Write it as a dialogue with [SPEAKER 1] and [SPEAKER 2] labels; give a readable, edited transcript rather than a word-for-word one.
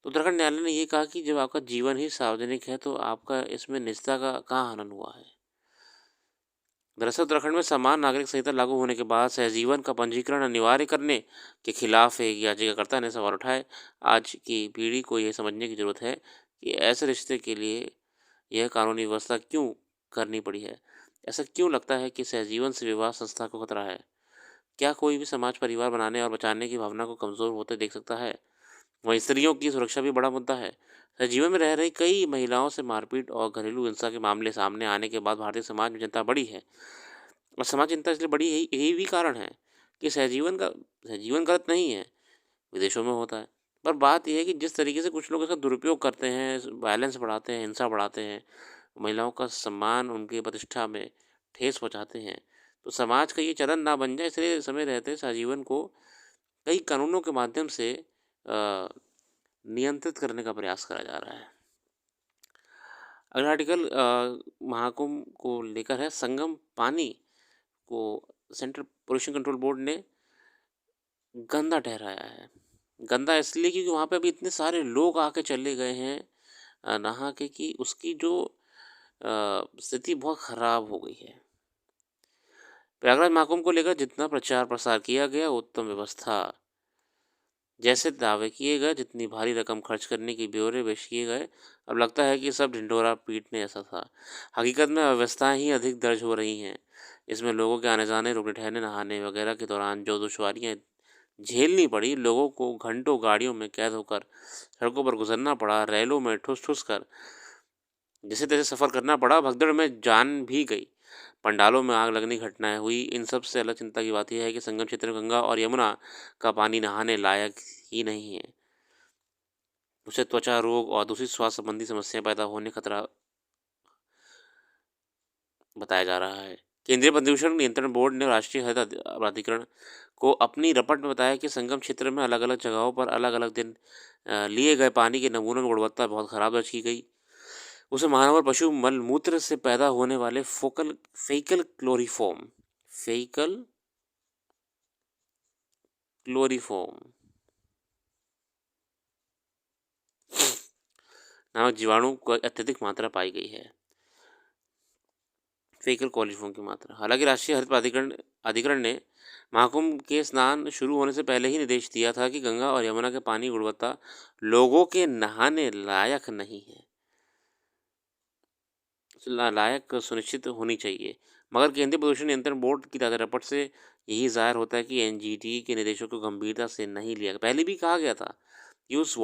[SPEAKER 1] तो उत्तराखंड न्यायालय ने ये कहा कि जब आपका जीवन ही सार्वजनिक है तो आपका इसमें निजता का कहाँ हनन हुआ है। दरअसल उत्तराखंड में समान नागरिक संहिता लागू होने के बाद सहजीवन का पंजीकरण अनिवार्य करने के खिलाफ एक याचिकाकर्ता ने सवाल उठाए। आज की पीढ़ी को ये समझने की जरूरत है कि ऐसे रिश्ते के लिए यह कानूनी व्यवस्था क्यों करनी पड़ी है। ऐसा क्यों लगता है कि सहजीवन से विवाह संस्था को खतरा है। क्या कोई भी समाज परिवार बनाने और बचाने की भावना को कमजोर होते देख सकता है। वहीं स्त्रियों की सुरक्षा भी बड़ा मुद्दा है। सहजीवन में रह रही कई महिलाओं से मारपीट और घरेलू हिंसा के मामले सामने आने के बाद भारतीय समाज में चिंता बढ़ी है। और समाज चिंता इसलिए बढ़ी है, यही भी कारण है कि सहजीवन गलत नहीं है, विदेशों में होता है। पर बात यह है कि जिस तरीके से कुछ लोग इसका दुरुपयोग करते हैं, वायलेंस बढ़ाते हैं, हिंसा बढ़ाते हैं, महिलाओं का सम्मान, उनकी प्रतिष्ठा में ठेस पहुंचाते हैं, तो समाज का ये चलन ना बन जाए, इसलिए समय रहते सहजीवन को कई कानूनों के माध्यम से नियंत्रित करने का प्रयास करा जा रहा है। अगला आर्टिकल महाकुंभ को लेकर है। संगम पानी को सेंट्रल पोल्यूशन कंट्रोल बोर्ड ने गंदा ठहराया है। गंदा इसलिए क्योंकि वहाँ पे अभी इतने सारे लोग आके चले गए हैं नहा के कि उसकी जो स्थिति बहुत खराब हो गई है। प्रयागराज महाकुंभ को लेकर जितना प्रचार प्रसार किया गया, उत्तम व्यवस्था जैसे दावे किए गए, जितनी भारी रकम खर्च करने की ब्यौरे पेश किए गए, अब लगता है कि सब ढिंढोरा पीटने ऐसा था। हकीकत में अव्यवस्थाएं ही अधिक दर्ज हो रही हैं। इसमें लोगों के आने जाने, रुकने ठहरने, नहाने वगैरह के दौरान जो दुश्वारियां झेलनी पड़ी, लोगों को घंटों गाड़ियों में कैद होकर सड़कों पर गुजरना पड़ा, रेलों में ठुस ठुस कर जैसे तैसे सफ़र करना पड़ा, भगदड़ में जान भी गई, पंडालों में आग लगने की घटनाएं हुई। इन सब से अलग चिंता की बात यह है कि संगम क्षेत्र में गंगा और यमुना का पानी नहाने लायक ही नहीं है। उससे त्वचा रोग और दूसरी स्वास्थ्य संबंधी समस्याएं पैदा होने खतरा बताया जा रहा है। केंद्रीय प्रदूषण नियंत्रण बोर्ड ने राष्ट्रीय हरित प्राधिकरण को अपनी रिपोर्ट में बताया कि संगम क्षेत्र में अलग अलग जगहों पर अलग अलग दिन लिए गए पानी के नमूनों में गुणवत्ता बहुत खराब दर्ज की गई। उसे मानव और पशु मल मूत्र से पैदा होने वाले फेकल क्लोरीफॉर्म नामक जीवाणु को अत्यधिक मात्रा पाई गई है। फेकल क्लोरीफॉर्म की मात्रा। हालांकि राष्ट्रीय हरित अधिकरण ने महाकुंभ के स्नान शुरू होने से पहले ही निर्देश दिया था कि गंगा और यमुना के पानी गुणवत्ता लोगों के नहाने लायक नहीं है, लायक सुनिश्चित होनी चाहिए। मगर केंद्रीय प्रदूषण नियंत्रण बोर्ड की ताज़ा रिपोर्ट से यही जाहिर होता है कि एनजीटी के निर्देशों को गंभीरता से नहीं लिया। पहले भी कहा गया था कि उस